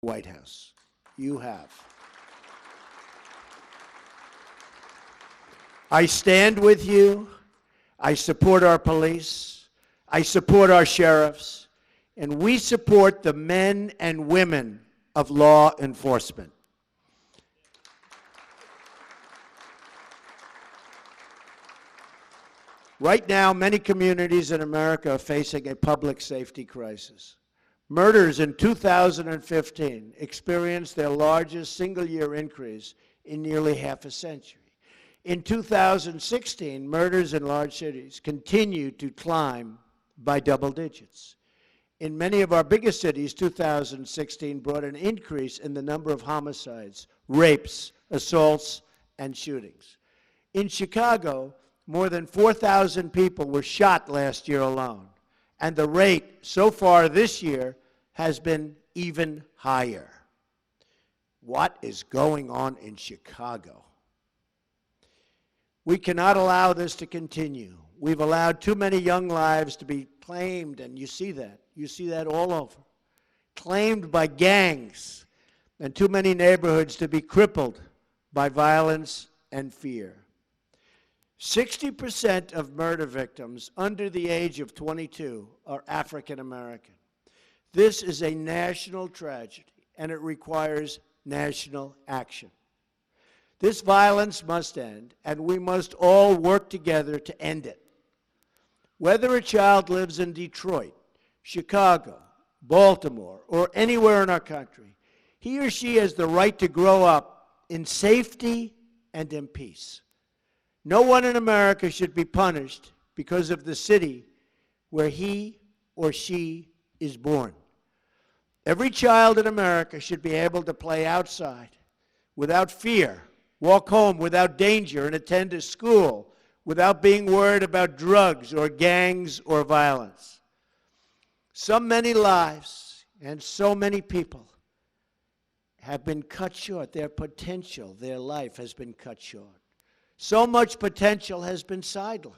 White House. You have. I stand with you. I support our police. I support our sheriffs. And we support the men and women of law enforcement. Right now, many communities in America are facing a public safety crisis. Murders in 2015 experienced their largest single-year increase in nearly half a century. In 2016, murders in large cities continued to climb by double digits. In many of our biggest cities, 2016 brought an increase in the number of homicides, rapes, assaults, and shootings. In Chicago, more than 4,000 people were shot last year alone, and the rate so far this year has been even higher. What is going on in Chicago? We cannot allow this to continue. We've allowed too many young lives to be claimed, and you see that. You see that all over. Claimed by gangs, and too many neighborhoods to be crippled by violence and fear. 60% of murder victims under the age of 22 are African American. This is a national tragedy, and it requires national action. This violence must end, and we must all work together to end it. Whether a child lives in Detroit, Chicago, Baltimore, or anywhere in our country, he or she has the right to grow up in safety and in peace. No one in America should be punished because of the city where he or she is born. Every child in America should be able to play outside without fear, walk home without danger, and attend a school without being worried about drugs or gangs or violence. So many lives and so many people have been cut short. Their potential, their life has been cut short. So much potential has been sidelined,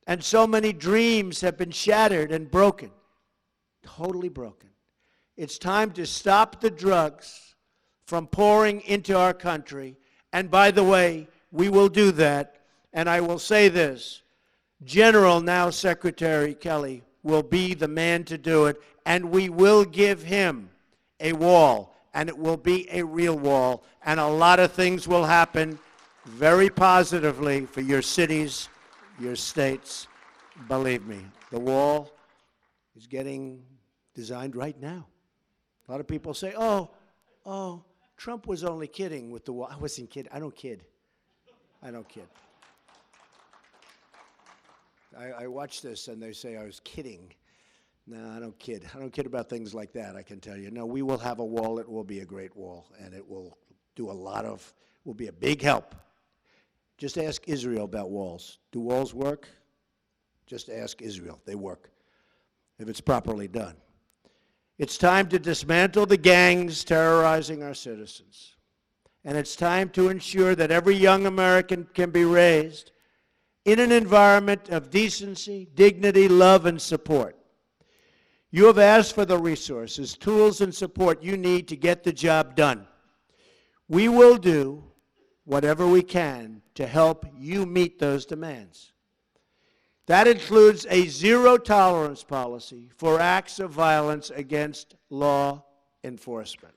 and so many dreams have been shattered and broken, totally broken. It's time to stop the drugs from pouring into our country, and by the way, we will do that, and I will say this, General, now Secretary Kelly, will be the man to do it, and we will give him a wall, and it will be a real wall, and a lot of things will happen very positively for your cities, your states. Believe me, the wall is getting designed right now. A lot of people say, oh, Trump was only kidding with the wall. I wasn't kidding. I don't kid. I don't kid. I watch this and they say I was kidding. No, I don't kid. I don't kid about things like that, I can tell you. No, we will have a wall. It will be a great wall, and it will do will be a big help. Just ask Israel about walls. Do walls work? Just ask Israel. They work, if it's properly done. It's time to dismantle the gangs terrorizing our citizens. And it's time to ensure that every young American can be raised in an environment of decency, dignity, love, and support. You have asked for the resources, tools, and support you need to get the job done. We will do whatever we can to help you meet those demands. That includes a zero-tolerance policy for acts of violence against law enforcement.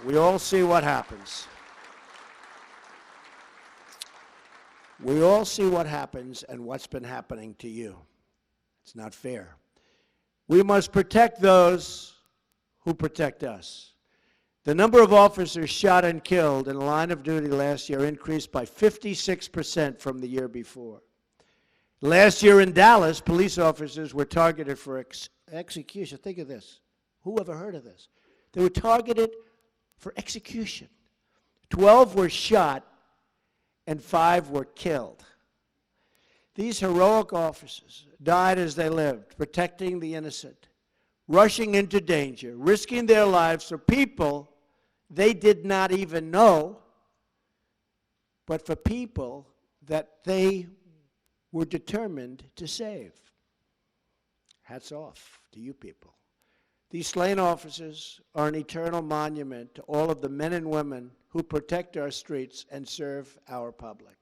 We all see what happens. We all see what happens and what's been happening to you. It's not fair. We must protect those who protect us. The number of officers shot and killed in the line of duty last year increased by 56% from the year before. Last year in Dallas, police officers were targeted for execution. Think of this. Who ever heard of this? They were targeted for execution. 12 were shot and 5 were killed. These heroic officers died as they lived, protecting the innocent, rushing into danger, risking their lives for people they did not even know, but for people that they were determined to save. Hats off to you people. These slain officers are an eternal monument to all of the men and women who protect our streets and serve our public.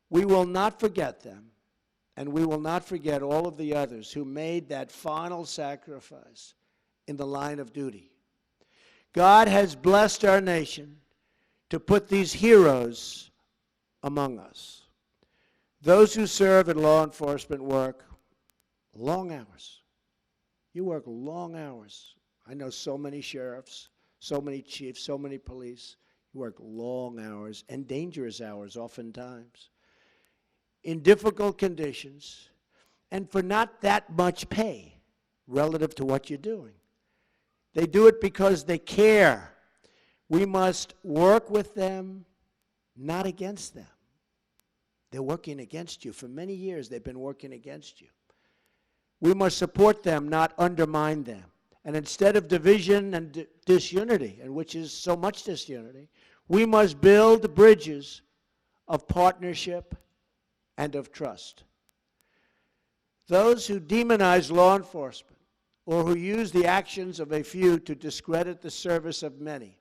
We will not forget them, and we will not forget all of the others who made that final sacrifice in the line of duty. God has blessed our nation to put these heroes among us. Those who serve in law enforcement work long hours. You work long hours. I know so many sheriffs, so many chiefs, so many police. You work long hours and dangerous hours oftentimes in difficult conditions and for not that much pay relative to what you're doing. They do it because they care. We must work with them, not against them. They're working against you. For many years, they've been working against you. We must support them, not undermine them. And instead of division and disunity, and which is so much disunity, we must build bridges of partnership and of trust. Those who demonize law enforcement or who use the actions of a few to discredit the service of many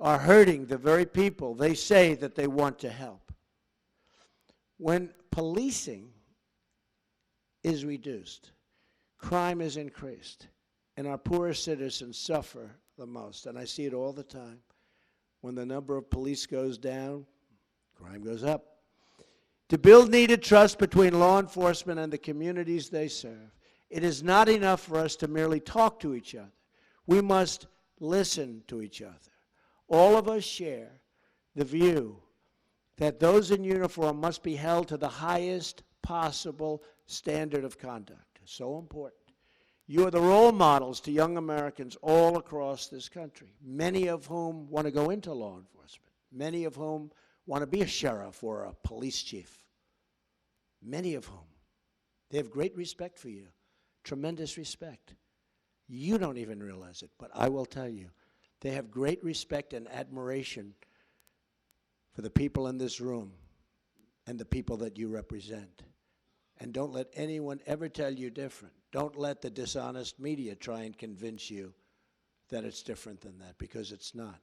are hurting the very people they say that they want to help. When policing is reduced, crime is increased, and our poorest citizens suffer the most. And I see it all the time. When the number of police goes down, crime goes up. To build needed trust between law enforcement and the communities they serve, it is not enough for us to merely talk to each other. We must listen to each other. All of us share the view that those in uniform must be held to the highest possible standard of conduct. So important. You are the role models to young Americans all across this country, many of whom want to go into law enforcement, many of whom want to be a sheriff or a police chief, many of whom. They have great respect for you, tremendous respect. You don't even realize it, but I will tell you, they have great respect and admiration for the people in this room and the people that you represent. And don't let anyone ever tell you different. Don't let the dishonest media try and convince you that it's different than that, because it's not.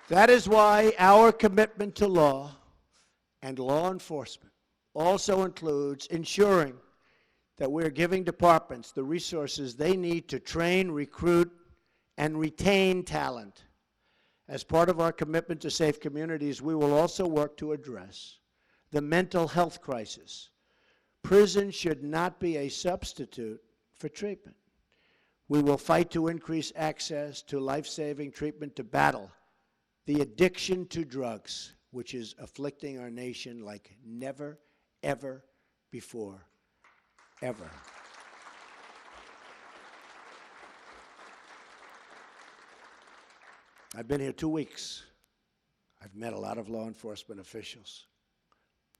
That is why our commitment to law and law enforcement also includes ensuring that we're giving departments the resources they need to train, recruit, and retain talent. As part of our commitment to safe communities, we will also work to address the mental health crisis. Prison should not be a substitute for treatment. We will fight to increase access to life-saving treatment to battle the addiction to drugs, which is afflicting our nation like never, ever before, ever. I've been here 2 weeks. I've met a lot of law enforcement officials.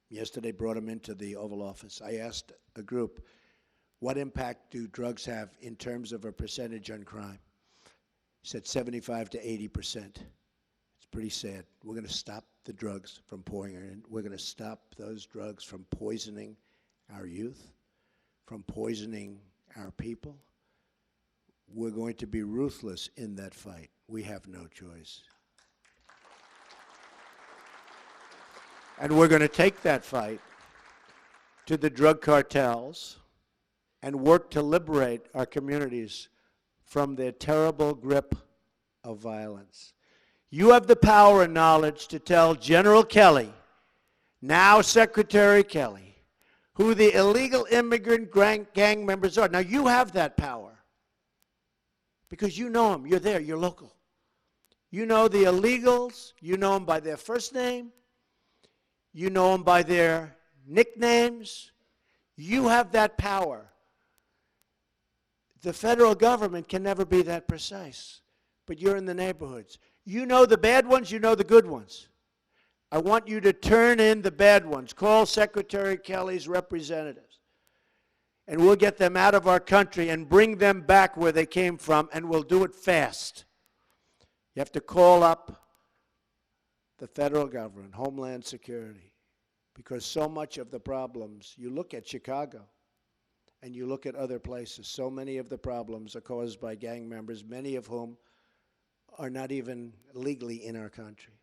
Yesterday, brought them into the Oval Office. I asked a group, what impact do drugs have in terms of a percentage on crime? He said 75 to 80%. It's pretty sad. We're going to stop the drugs from pouring in. We're going to stop those drugs from poisoning our youth, from poisoning our people. We're going to be ruthless in that fight. We have no choice. And we're going to take that fight to the drug cartels and work to liberate our communities from their terrible grip of violence. You have the power and knowledge to tell General Kelly, now Secretary Kelly, who the illegal immigrant gang members are. Now you have that power because you know them. You're there. You're local. You know the illegals. You know them by their first name. You know them by their nicknames. You have that power. The federal government can never be that precise, but you're in the neighborhoods. You know the bad ones. You know the good ones. I want you to turn in the bad ones. Call Secretary Kelly's representatives, and we'll get them out of our country and bring them back where they came from, and we'll do it fast. You have to call up the federal government, Homeland Security, because so much of the problems, you look at Chicago and you look at other places, so many of the problems are caused by gang members, many of whom are not even legally in our country.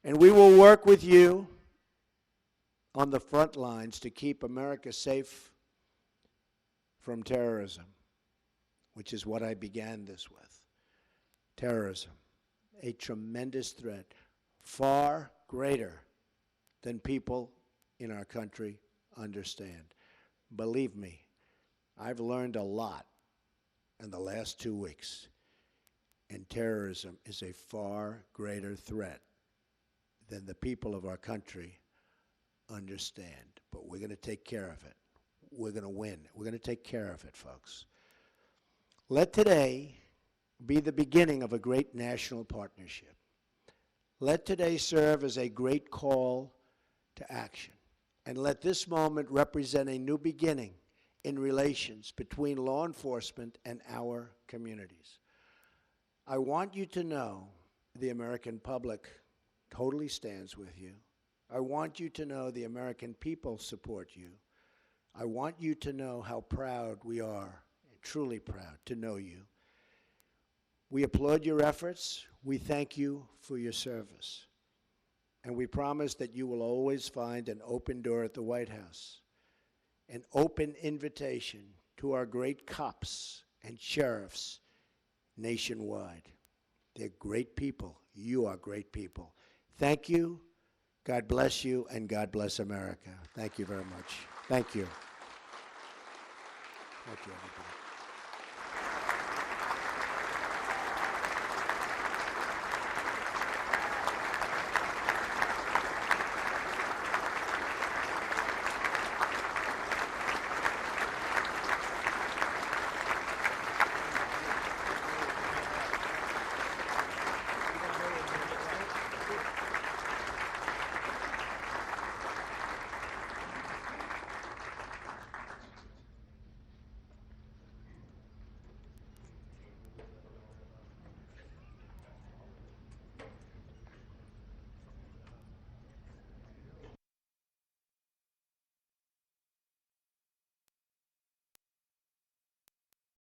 And we will work with you on the front lines to keep America safe from terrorism, which is what I began this with. Terrorism, a tremendous threat, far greater than people in our country understand. Believe me, I've learned a lot in the last 2 weeks, and terrorism is a far greater threat than the people of our country understand. But we're going to take care of it. We're going to win. We're going to take care of it, folks. Let today be the beginning of a great national partnership. Let today serve as a great call to action. And let this moment represent a new beginning in relations between law enforcement and our communities. I want you to know the American public totally stands with you. I want you to know the American people support you. I want you to know how proud we are, truly proud to know you. We applaud your efforts. We thank you for your service. And we promise that you will always find an open door at the White House, an open invitation to our great cops and sheriffs nationwide. They're great people. You are great people. Thank you. God bless you, and God bless America. Thank you very much. Thank you. Thank you, everybody.